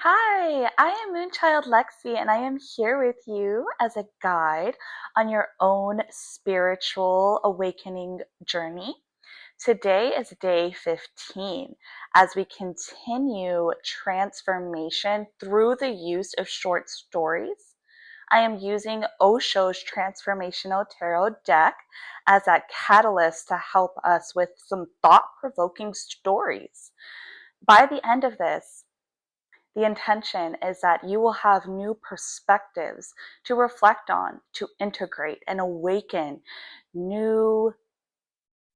Hi, I am Moonchildlexi, and I am here with you as a guide on your own spiritual awakening journey. Today is day 15 as we continue transformation through the use of short stories. I am using Osho's Transformational Tarot deck as a catalyst to help us with some thought provoking stories. By the end of this, the intention is that you will have new perspectives to reflect on, to integrate and awaken new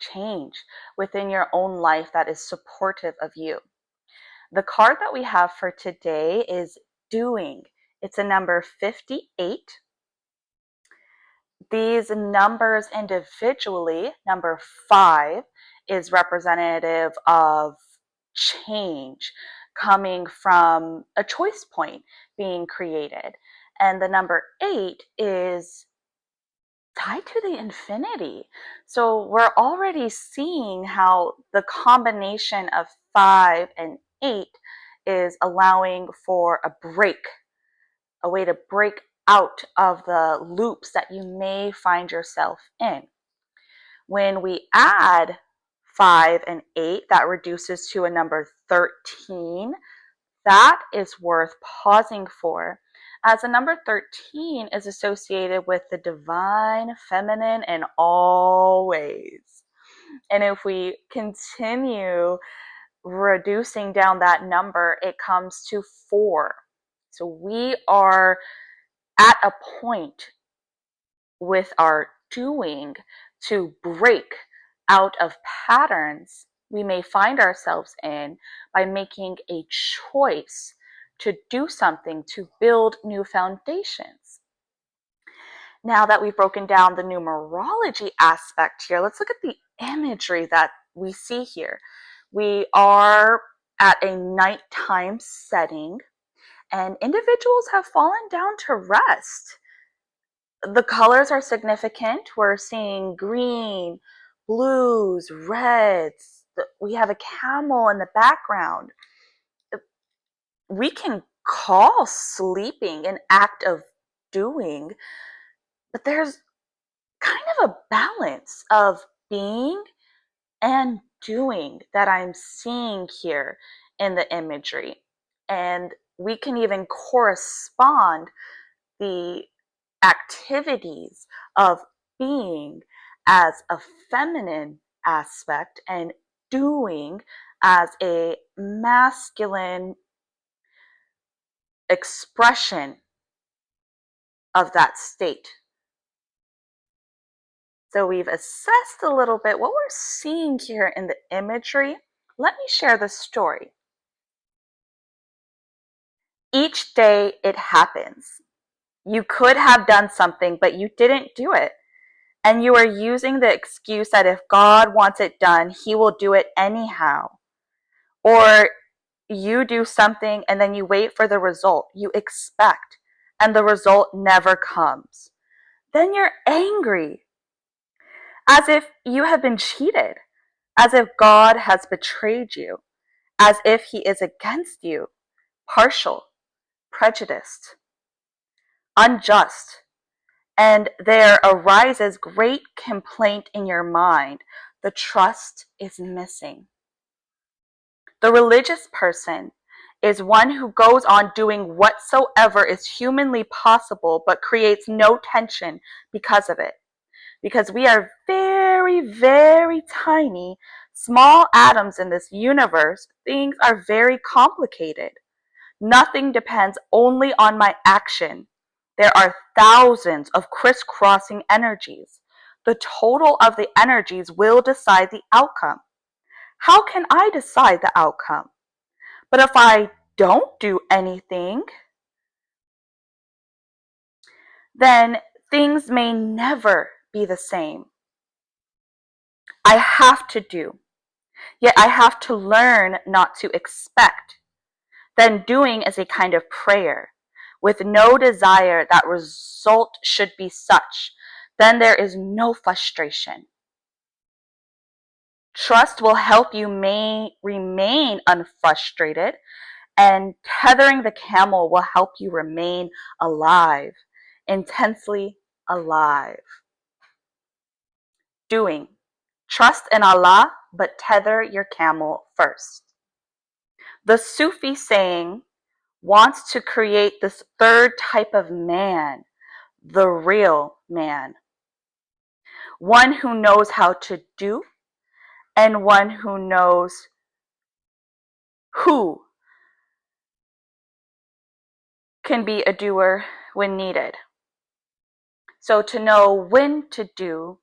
change within your own life that is supportive of you. The card that we have for today is doing. It's a number 58. These numbers individually, number 5 is representative of change coming from a choice point being created. And the number 8 is tied to the infinity. So we're already seeing how the combination of 5 and 8 is allowing for a break, a way to break out of the loops that you may find yourself in. When we add 5 and 8, that reduces to a number 13. That is worth pausing for, as the number 13 is associated with the divine feminine in all ways. And if we continue reducing down that number, it comes to 4. So we are at a point with our doing to break out of patterns we may find ourselves in by making a choice to do something to build new foundations. Now that we've broken down the numerology aspect here, let's look at the imagery that we see here. We are at a nighttime setting, and individuals have fallen down to rest. The colors are significant. We're seeing green, blues, reds. We have a camel in the background. We can call sleeping an act of doing, but there's kind of a balance of being and doing that I'm seeing here in the imagery. And we can even correspond the activities of being as a feminine aspect and doing as a masculine expression of that state. So we've assessed a little bit what we're seeing here in the imagery. Let me share the story. Each day it happens. You could have done something, but you didn't do it. And you are using the excuse that if God wants it done, he will do it anyhow. Or you do something and then you wait for the result you expect, and the result never comes. Then you're angry, as if you have been cheated, as if God has betrayed you, as if he is against you, partial, prejudiced, unjust. And there arises great complaint in your mind. The trust is missing. The religious person is one who goes on doing whatsoever is humanly possible but creates no tension because of it. Because we are very, very tiny, small atoms in this universe, things are very complicated. Nothing depends only on my action. There are thousands of crisscrossing energies. The total of the energies will decide the outcome. How can I decide the outcome? But if I don't do anything, then things may never be the same. I have to do, yet I have to learn not to expect. Then doing is a kind of prayer, with no desire that result should be such. Then there is no frustration. Trust will help you remain unfrustrated, And tethering the camel will help you remain alive, intensely alive. Doing. Trust in Allah, but tether your camel first. The Sufi saying wants to create this third type of man, the real man. One who knows how to do and one who knows who can be a doer when needed. So to know when to do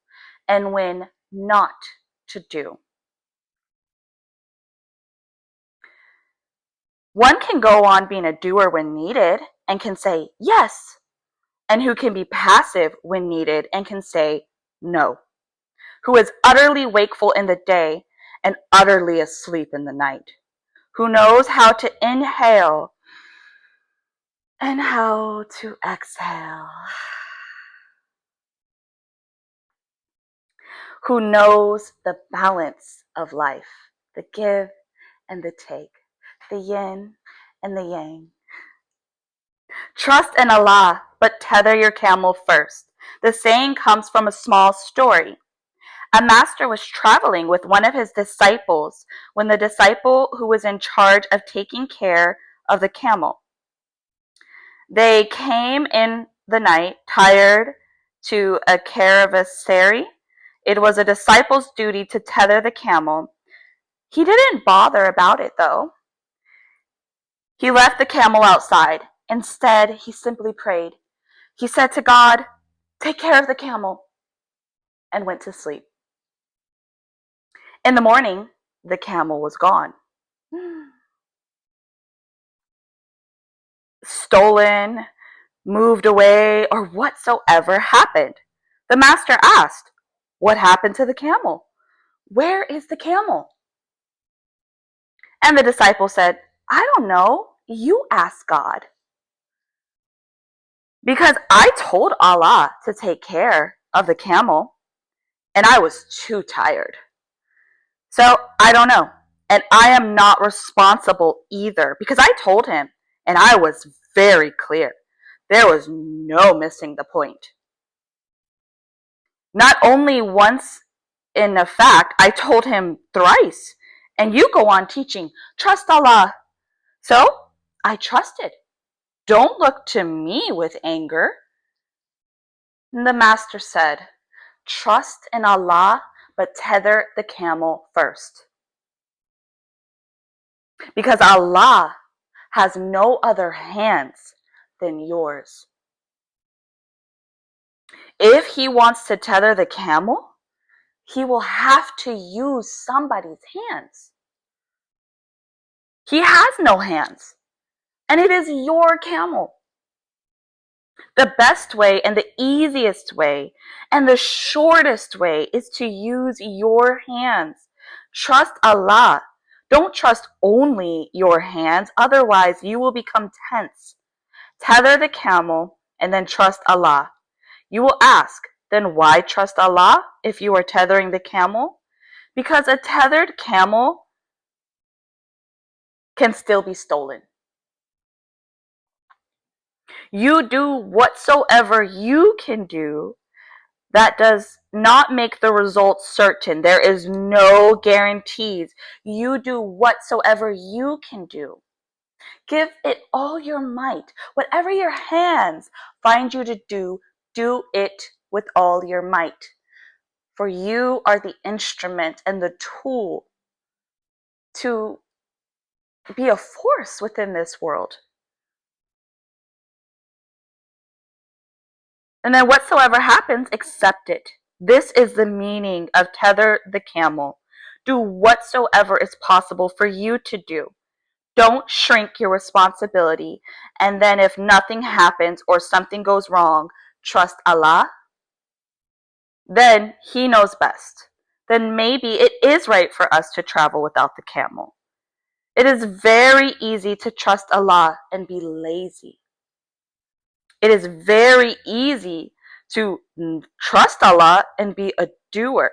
and when not to do. One can go on being a doer when needed and can say yes, and who can be passive when needed and can say no. Who is utterly wakeful in the day and utterly asleep in the night. Who knows how to inhale and how to exhale. Who knows the balance of life, the give and the take, the yin and the yang. Trust in Allah, but tether your camel first. The saying comes from a small story. A master was traveling with one of his disciples when the disciple who was in charge of taking care of the camel. They came in the night, tired, to a caravanserai. It was a disciple's duty to tether the camel. He didn't bother about it, though. He left the camel outside. Instead, he simply prayed. He said to God, "Take care of the camel," and went to sleep. In the morning, the camel was gone. Stolen, moved away, or whatsoever happened. The master asked, "What happened to the camel? Where is the camel?" And the disciple said, "I don't know. You ask God." Because I told Allah to take care of the camel, and I was too tired. So I don't know. And I am not responsible either, because I told him, and I was very clear. There was no missing the point. Not only once in a fact, I told him thrice. And you go on teaching, trust Allah. So I trusted. Don't look to me with anger. And the master said, trust in Allah, but tether the camel first. Because Allah has no other hands than yours. If he wants to tether the camel, he will have to use somebody's hands. He has no hands, and it is your camel. The best way and the easiest way and the shortest way is to use your hands. Trust Allah. Don't trust only your hands, otherwise you will become tense. Tether the camel and then trust Allah. You will ask, then why trust Allah if you are tethering the camel? Because a tethered camel can still be stolen. You do whatsoever you can do. That does not make the result certain. There is no guarantees. You do whatsoever you can do. Give it all your might. Whatever your hands find you to do it with all your might. For you are the instrument and the tool to be a force within this world. And then whatsoever happens, accept it. This is the meaning of tether the camel. Do whatsoever is possible for you to do. Don't shrink your responsibility. And then if nothing happens or something goes wrong, trust Allah. Then He knows best. Then maybe it is right for us to travel without the camel. It is very easy to trust Allah and be lazy. It is very easy to trust Allah and be a doer.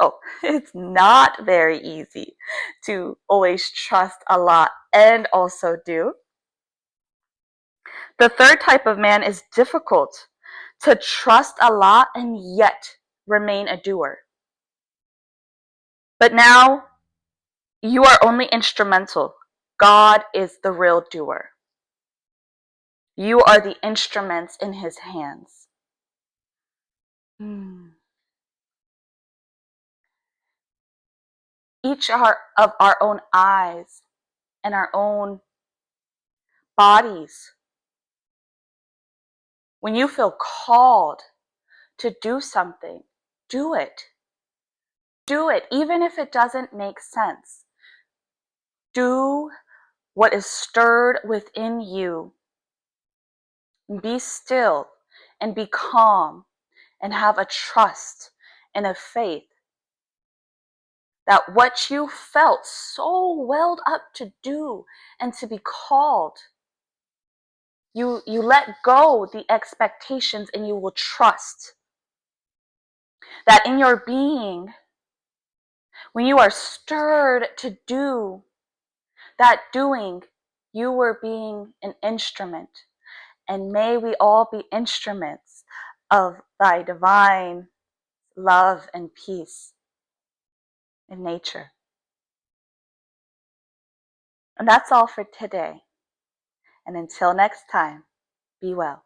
Oh, it's not very easy to always trust a lot and also do. The third type of man is difficult, to trust a lot and yet remain a doer. But now you are only instrumental. God is the real doer. You are the instruments in his hands. Each of our own eyes and our own bodies. When you feel called to do something, do it. Do it, even if it doesn't make sense. Do what is stirred within you. Be still and be calm and have a trust and a faith that what you felt so welled up to do and to be called, you let go the expectations and you will trust that in your being, when you are stirred to do that doing, you were being an instrument. And may we all be instruments of thy divine love and peace in nature. And that's all for today. And until next time, be well.